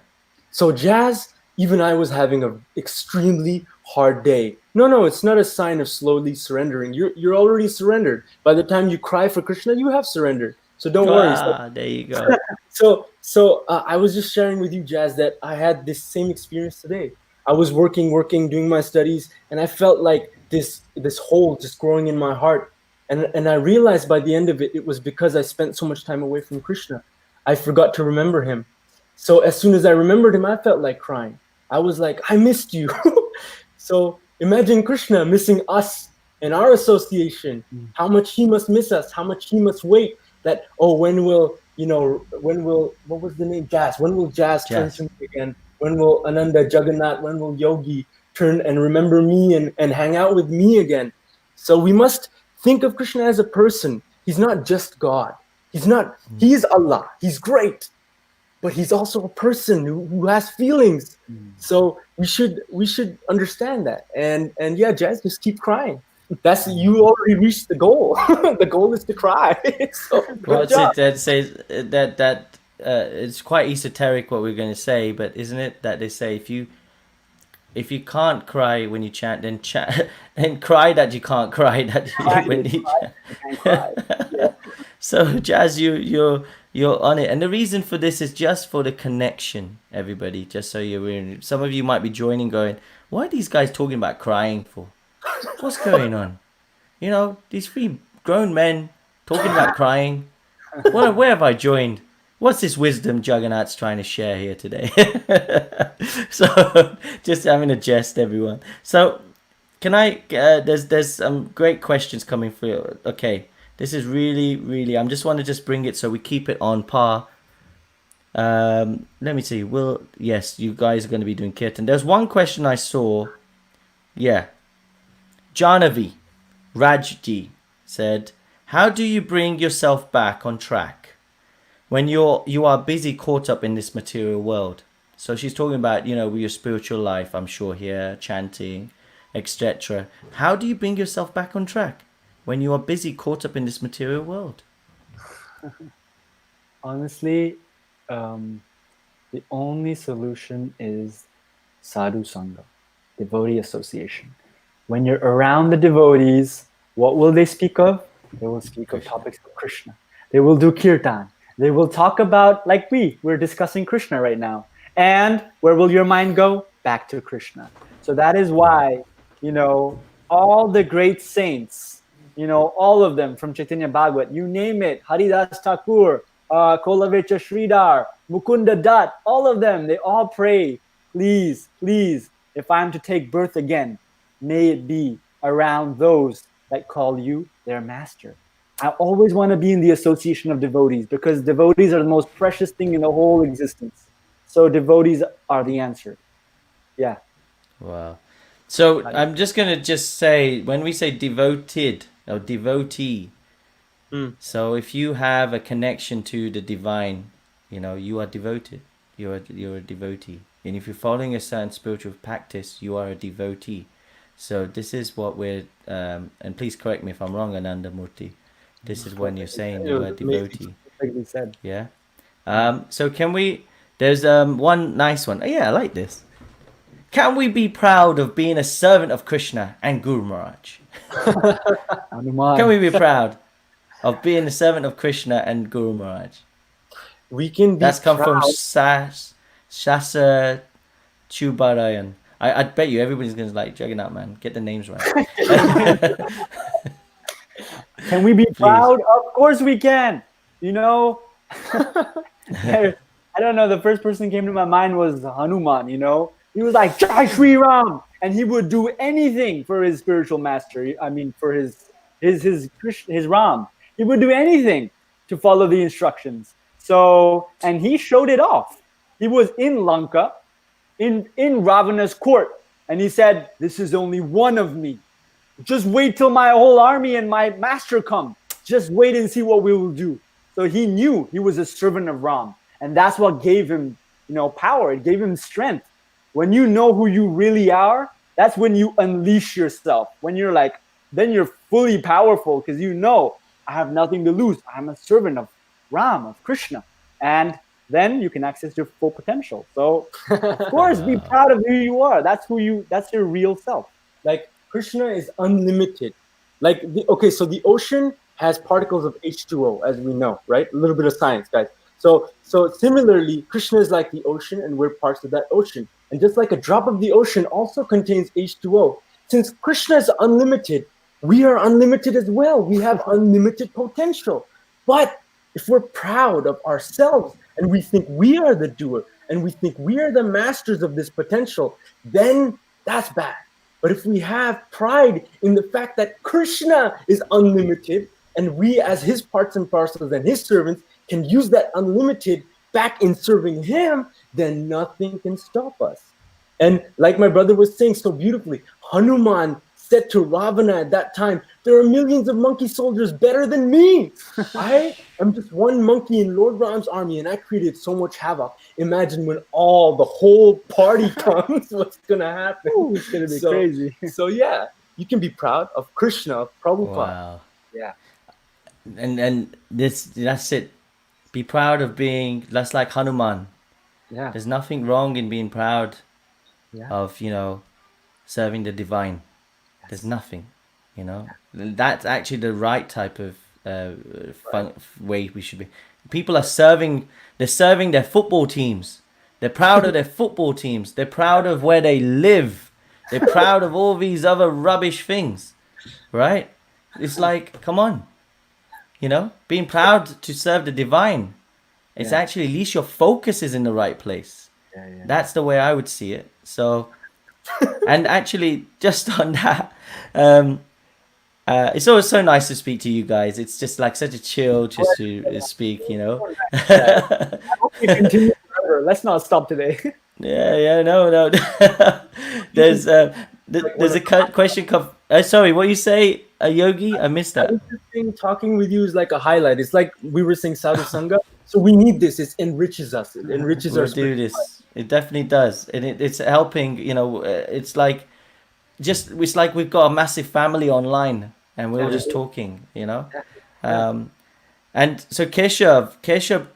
So Jazz, even I was having an extremely hard day. No, it's not a sign of slowly surrendering. You're already surrendered. By the time you cry for Krishna, you have surrendered. So don't worry. There you go. So I was just sharing with you, Jazz, that I had this same experience today. I was working, doing my studies, and I felt like this hole just growing in my heart. And I realized by the end of it, it was because I spent so much time away from Krishna. I forgot to remember him. So as soon as I remembered him, I felt like crying. I was like, I missed you. So imagine Krishna missing us and our association. How much he must miss us, how much he must wait. That, when will, what was the name? Jazz. When will Jazz turn to me again? When will Ananda, Jagannath, when will Yogi turn and remember me and hang out with me again? So we must think of Krishna as a person. He's not just God. He is Allah. He's great. But he's also a person who has feelings. So we should understand that. And yeah, Jazz, just keep crying. You already reached the goal. The goal is to cry. So Well, that says that it's quite esoteric what we're going to say, but isn't it that they say if you can't cry when you chant, then cry that you can't cry when you chant. Yeah. So Jazz, You're on it. And the reason for this is just for the connection, everybody. Just so you're in. Some of you might be joining going, why are these guys talking about crying for? What's going on? You know, these three grown men talking about crying. Where have I joined? What's this wisdom Jagannath's trying to share here today? So, just having a jest, everyone. So, can I? There's some great questions coming through. Okay, this is really. I just want to just bring it so we keep it on par. Let me see. Yes, you guys are going to be doing kirtan. There's one question I saw. Yeah, Janavi Rajji said, "How do you bring yourself back on track when you are busy caught up in this material world?" So she's talking about, your spiritual life, I'm sure, here, chanting, etc. How do you bring yourself back on track when you are busy caught up in this material world? Honestly, the only solution is sadhu sangha, devotee association. When you're around the devotees, what will they speak of? They will speak of topics of Krishna. They will do kirtan. They will talk about, like we're discussing Krishna right now. And where will your mind go? Back to Krishna. So that is why, all the great saints, all of them from Chaitanya Bhagavat, you name it, Haridas Thakur, Kolavecha Sridhar, Mukunda Dutt, all of them, they all pray, please, if I'm to take birth again, may it be around those that call you their master. I always want to be in the association of devotees because devotees are the most precious thing in the whole existence. So devotees are the answer. Yeah. Wow. So I'm just going to say, when we say devoted or devotee, so if you have a connection to the divine, you are devoted. You're a devotee. And if you're following a certain spiritual practice, you are a devotee. So this is what we're, and please correct me if I'm wrong, Ananda Murti. This is when you're saying the word devotee. Perfectly said. Yeah. So can we, there's one nice one. Oh, yeah, I like this. Can we be proud of being a servant of Krishna and Guru Maharaj? Can we be proud of being a servant of Krishna and Guru Maharaj? We can be That's come proud. from Shasa Chubarayan. I bet you everybody's going to like Jagannath, man. Get the names right. Can we be proud? Of course we can. I don't know. The first person that came to my mind was Hanuman. He was like Jai Shri Ram, and he would do anything for his spiritual master. I mean, for his Ram, he would do anything to follow the instructions. So, and he showed it off. He was in Lanka, in Ravana's court, and he said, "This is only one of me. Just wait till my whole army and my master come. Just wait and see what we will do." So he knew he was a servant of Ram. And that's what gave him, power. It gave him strength. When you know who you really are, that's when you unleash yourself. When you're like, then you're fully powerful because I have nothing to lose. I'm a servant of Ram, of Krishna. And then you can access your full potential. So of course, be proud of who you are. That's your real self. Like, Krishna is unlimited. So the ocean has particles of H2O, as we know, right? A little bit of science, guys. So similarly, Krishna is like the ocean, and we're parts of that ocean. And just like a drop of the ocean also contains H2O. Since Krishna is unlimited, we are unlimited as well. We have unlimited potential. But if we're proud of ourselves and we think we are the doer and we think we are the masters of this potential, then that's bad. But if we have pride in the fact that Krishna is unlimited and we as his parts and parcels and his servants can use that unlimited back in serving him, then nothing can stop us. And like my brother was saying so beautifully, Hanuman said to Ravana at that time, "There are millions of monkey soldiers better than me. I am just one monkey in Lord Ram's army and I created so much havoc. Imagine when the whole party comes, what's going to happen?" Ooh, it's going to be crazy. So yeah, you can be proud of Krishna, of Prabhupada. Wow. Yeah. And that's it. Be proud of being, that's like Hanuman. Yeah. There's nothing wrong in being proud of, serving the divine. There's nothing, That's actually the right type of way we should be. People are serving. They're serving their football teams. They're proud of their football teams. They're proud of where they live. They're proud of all these other rubbish things, right? It's like, come on, being proud to serve the divine. It's actually, at least your focus is in the right place. That's the way I would see it. So, and actually, just on that, it's always so nice to speak to you guys. It's just like such a chill just to speak, I hope we continue forever. Let's not stop today. no. there's a question. Sorry, what you say, Yogi? I missed I that. was just saying, talking with you is like a highlight. It's like we were saying Sadhu Sangha. So we need this. It enriches us. It enriches our We'll do spirit. this. It definitely does, and it's helping. It's like we've got a massive family online, and we're all just talking. And so Keshav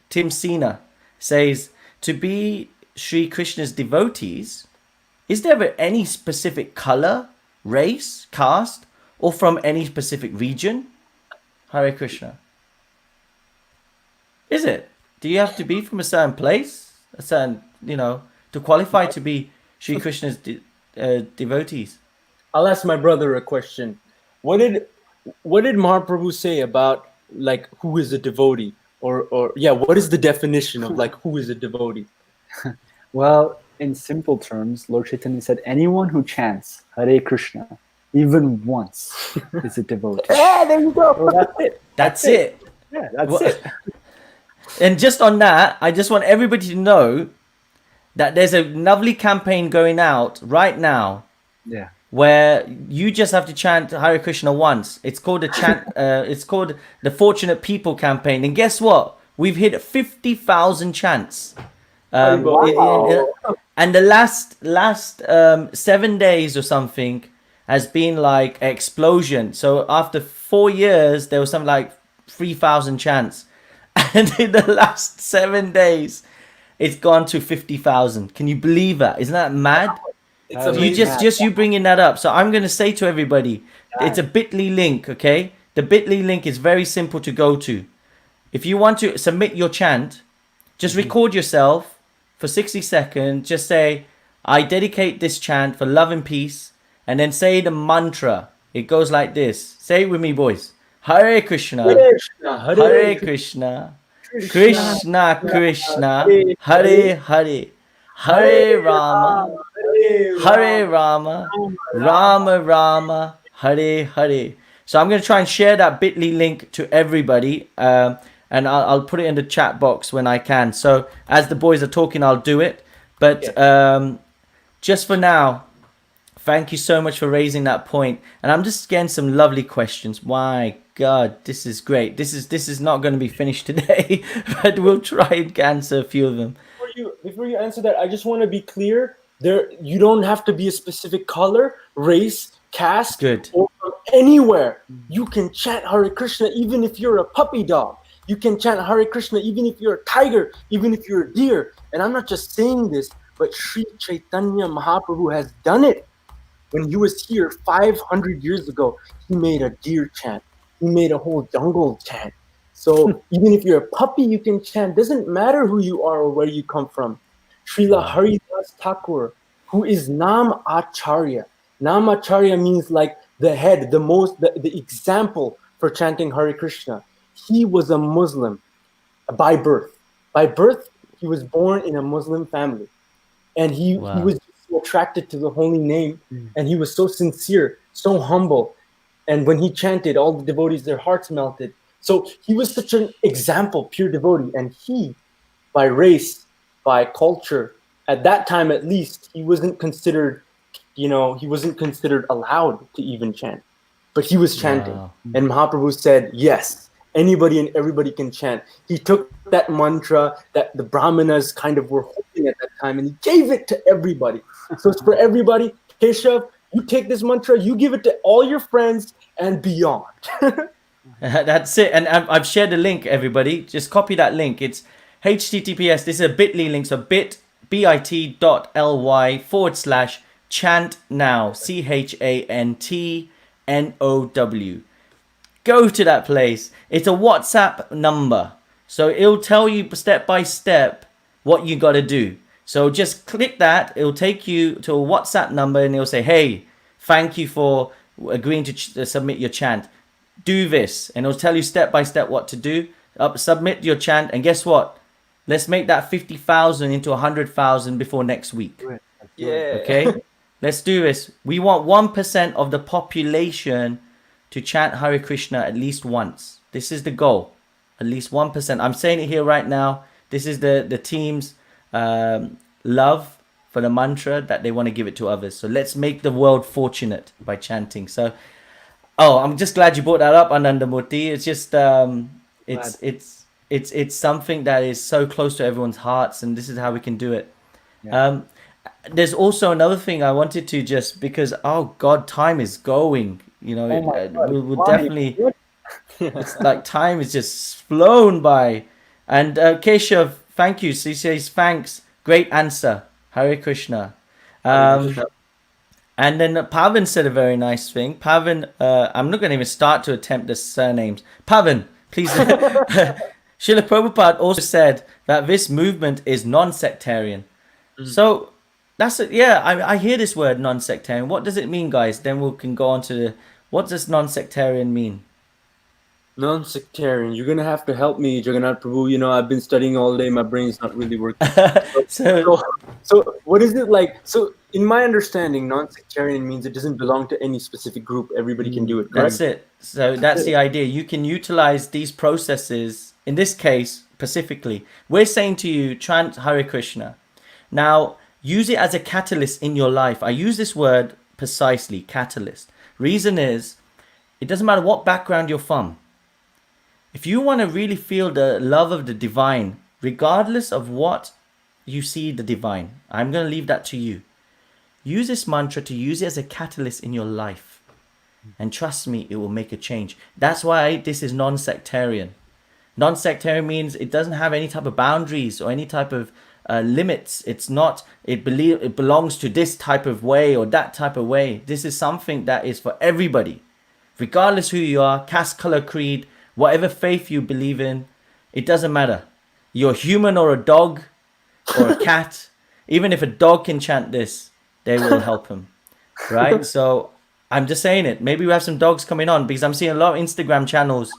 Tim Sina says, to be Sri Krishna's devotees, is there any specific color, race, caste, or from any specific region? Hare Krishna. Is it? Do you have to be from a certain place, a certain, to qualify to be Sri Krishna's devotees? I'll ask my brother a question. What did Mahaprabhu say about like who is a devotee? Or what is the definition of like who is a devotee? Well, in simple terms, Lord Chaitanya said, anyone who chants Hare Krishna even once is a devotee. Yeah, there you go. So that's it. That's it. Yeah, that's it. And just on that, I just want everybody to know that there's a lovely campaign going out right now Yeah. where you just have to chant Hare Krishna once. It's called it's called the Fortunate People campaign. And guess what? We've hit 50,000 chants. Wow. And the last 7 days or something has been like an explosion. So after 4 years, there was something like 3,000 chants. And in the last 7 days, it's gone to 50,000. Can you believe that? Isn't that mad? It's So you amazing. just you bringing that up. So I'm going to say to everybody, it's a bit.ly link, okay? The bit.ly link is very simple to go to. If you want to submit your chant, just record yourself for 60 seconds. Just say, I dedicate this chant for love and peace. And then say the mantra. It goes like this. Say it with me, boys. Hare Krishna. Hare Krishna. Krishna Krishna. Hare Hare. Hare Rama. Hare Rama. Rama Rama. Hare Hare. So I'm going to try and share that bit.ly link to everybody. And I'll put it in the chat box when I can. So as the boys are talking, I'll do it. But just for now, thank you so much for raising that point. And I'm just getting some lovely questions. My God, this is great. This is not going to be finished today, but we'll try and answer a few of them. Before you answer that, I just want to be clear. You don't have to be a specific color, race, caste, Good. or from anywhere. You can chant Hare Krishna even if you're a puppy dog. You can chant Hare Krishna even if you're a tiger, even if you're a deer. And I'm not just saying this, but Sri Chaitanya Mahaprabhu has done it. When he was here 500 years ago, he made a deer chant. He made a whole jungle chant. So even if you're a puppy, you can chant. Doesn't matter who you are or where you come from. Srila Haridas Thakur, who is Nam Acharya. Nam Acharya means like the head, the example for chanting Hare Krishna. He was a Muslim by birth. By birth, he was born in a Muslim family. And he was so attracted to the holy name. And he was so sincere, so humble. And when he chanted, all the devotees, their hearts melted. So he was such an example, pure devotee. And he, by race, by culture, at that time at least, he wasn't considered, he wasn't considered allowed to even chant. But he was chanting. Wow. And Mahaprabhu said, yes, anybody and everybody can chant. He took that mantra that the Brahmanas kind of were holding at that time, and he gave it to everybody. So it's for everybody. Keshav, you take this mantra, you give it to all your friends and beyond. That's it. And I've shared the link, everybody. Just copy that link. It's https. This is a bit.ly link. So bit.ly/chant now. CHANTNOW. Go to that place. It's a WhatsApp number. So it'll tell you step by step what you got to do. So just click that. It'll take you to a WhatsApp number and it'll say, hey, thank you for agreeing to submit your chant. Do this. And it'll tell you step by step what to do. Submit your chant. And guess what? Let's make that 50,000 into 100,000 before next week. Yeah. Okay? Let's do this. We want 1% of the population to chant Hare Krishna at least once. This is the goal. At least 1%. I'm saying it here right now. This is the team's love for the mantra that they want to give it to others. So let's make the world fortunate by chanting. So, I'm just glad you brought that up, Ananda Murti. It's just it's something that is so close to everyone's hearts, and this is how we can do it. Yeah. There's also another thing I wanted to just, because time is going. We'll definitely. It's like time is just flown by. And Keshav, thank you. So he says thanks, great answer, Hare Krishna. And then Pavan said a very nice thing. Pavan, I'm not going to even start to attempt the surnames. Pavan, please. Srila Prabhupada also said that this movement is non-sectarian. So that's it. Yeah, I hear this word non-sectarian. What does it mean, guys? Then we can go on to what does non-sectarian mean? Non-sectarian. You're gonna have to help me, Jagannath Prabhu. I've been studying all day. My brain's not really working. So what is it like? So in my understanding, non-sectarian means it doesn't belong to any specific group. Everybody can do it. Correct? That's it. So that's the idea. You can utilize these processes. In this case, specifically, we're saying to you, chant Hare Krishna. Now, use it as a catalyst in your life. I use this word precisely, catalyst. Reason is, it doesn't matter what background you're from. If you want to really feel the love of the divine, regardless of what you see the divine, I'm going to leave that to you. Use this mantra to use it as a catalyst in your life. And trust me, it will make a change. That's why this is non-sectarian. Non-sectarian means it doesn't have any type of boundaries or any type of limits. It's not, it belongs to this type of way or that type of way. This is something that is for everybody. Regardless who you are, caste, color, creed, whatever faith you believe in, it doesn't matter. You're human or a dog or a cat. Even if a dog can chant this, they will help him. Right? So I'm just saying it. Maybe we have some dogs coming on, because I'm seeing a lot of Instagram channels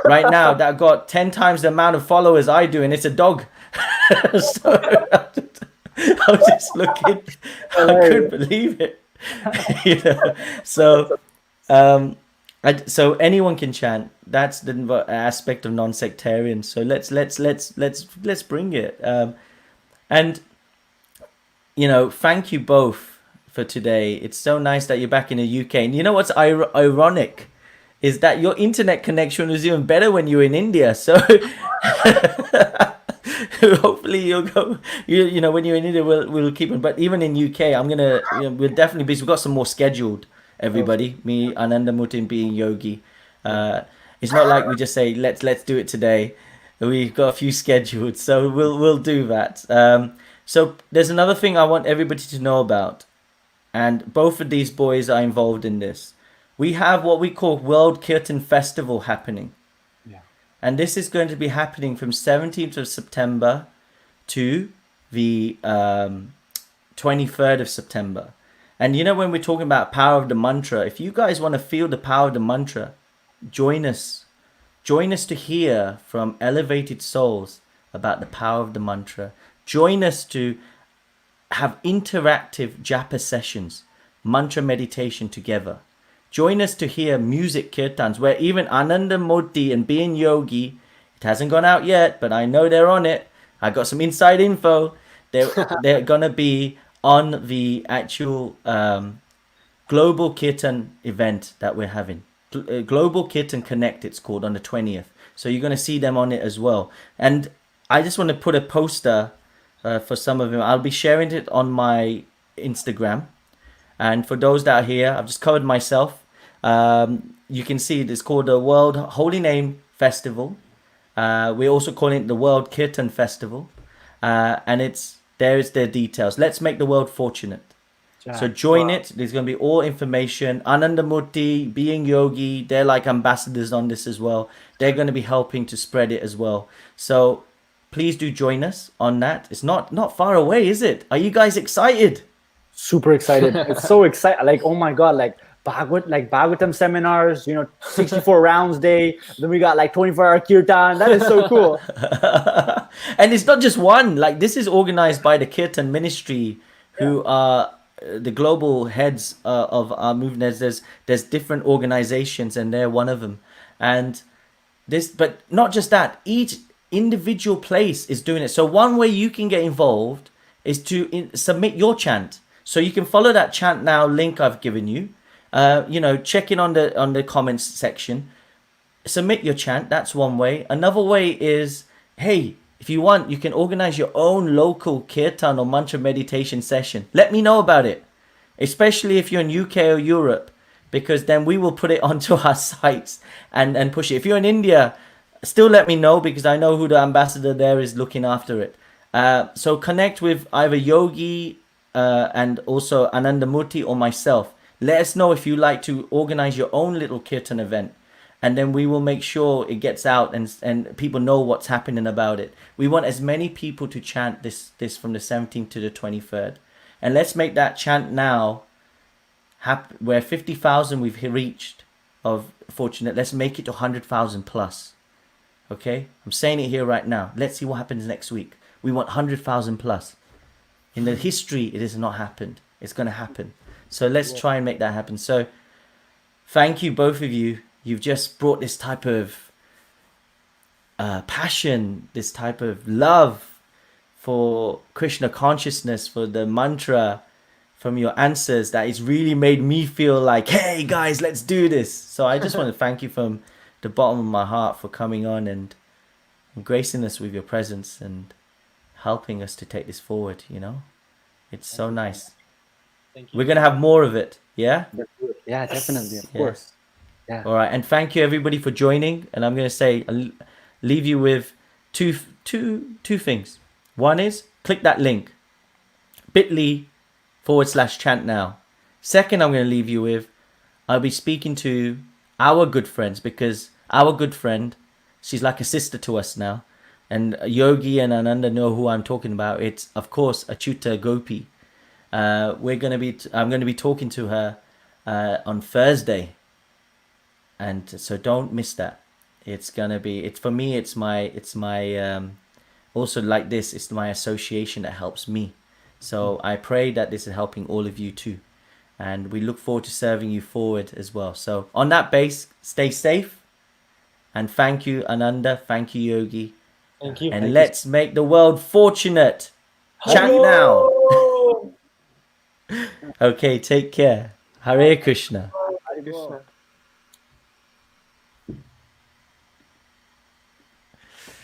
right now that got 10 times the amount of followers I do, and it's a dog. So I was just looking. I couldn't believe it. So anyone can chant. That's the aspect of non-sectarian. So let's bring it. And thank you both for today. It's so nice that you're back in the UK. And you know what's ironic is that your internet connection was even better when you were in India. So hopefully you'll go. When you're in India, we'll keep it. But even in UK, I'm gonna. We'll definitely be. We've got some more scheduled. Everybody, me, Ananda Murti, and being Yogi. It's not like we just say let's do it today. We've got a few scheduled, so we'll do that. So there's another thing I want everybody to know about, and both of these boys are involved in this. We have what we call World Kirtan Festival happening. Yeah. And this is going to be happening from 17th of September to the 23rd of September. And when we're talking about power of the mantra, if you guys want to feel the power of the mantra, join us. Join us to hear from elevated souls about the power of the mantra. Join us to have interactive japa sessions, mantra meditation together. Join us to hear music kirtans, where even Ananda Murti and Being Yogi, it hasn't gone out yet, but I know they're on it. I got some inside info. They're gonna be on the actual Global Kirtan event that we're having. Global Kirtan Connect, it's called, on the 20th. So you're gonna see them on it as well. And I just want to put a poster for some of them. I'll be sharing it on my Instagram. And for those that are here, I've just covered myself. You can see it's called the World Holy Name Festival. We're also calling it the World Kirtan Festival. And there's their details. Let's make the world fortunate. So join it. There's going to be all information. Ananda Murti, being yogi, they're like ambassadors on this as well. They're going to be helping to spread it as well. So please do join us on that. It's not far away, is it? Are you guys excited? Super excited. It's so exciting. Like, oh my God, like Bhagavatam seminars, 64 rounds day. Then we got like 24-hour kirtan. That is so cool. And it's not just one. Like, this is organized by the Kirtan ministry, who are the global heads of our movement. There's different organizations, and they're one of them. And this, but not just that, each individual place is doing it. So one way you can get involved is to submit your chant. So you can follow that chant now link I've given you. Check in on the comments section. Submit your chant. That's one way. Another way is, hey, if you want, you can organize your own local kirtan or mantra meditation session. Let me know about it, especially if you're in UK or Europe, because then we will put it onto our sites and push it. If you're in India, still let me know, because I know who the ambassador there is looking after it. So connect with either Yogi and also Ananda Murti or myself. Let us know if you like to organize your own little kirtan event, and then we will make sure it gets out and people know what's happening about it. We want as many people to chant this from the 17th to the 23rd. And let's make that chant now, where 50,000 we've reached of fortunate. Let's make it to 100,000 plus. Okay? I'm saying it here right now. Let's see what happens next week. We want 100,000 plus. In the history, it has not happened. It's going to happen. So let's try and make that happen. So thank you, both of you. You've just brought this type of passion, this type of love for Krishna consciousness, for the mantra from your answers, that it's really made me feel like, hey guys, let's do this. So I just want to thank you from the bottom of my heart for coming on and gracing us with your presence and helping us to take this forward. It's so nice. Thank you. We're gonna have more of it. Yeah. Yeah, definitely, of course. Yeah. All right, and thank you everybody for joining. And I'm gonna say, leave you with two things. One is click that link, bit.ly/chant now. Second, I'm gonna leave you with, I'll be speaking to our good friends, because our good friend, she's like a sister to us now. And Yogi and Ananda know who I'm talking about. It's, of course, Achyuta Gopi. I'm going to be talking to her on Thursday. And so don't miss that. For me, it's my also like this, it's my association that helps me. So I pray that this is helping all of you too. And we look forward to serving you forward as well. So on that base, stay safe. And thank you, Ananda. Thank you, Yogi. Thank you. And let's make the world fortunate. Chant now. Okay, take care. Hare Krishna. Hare Krishna.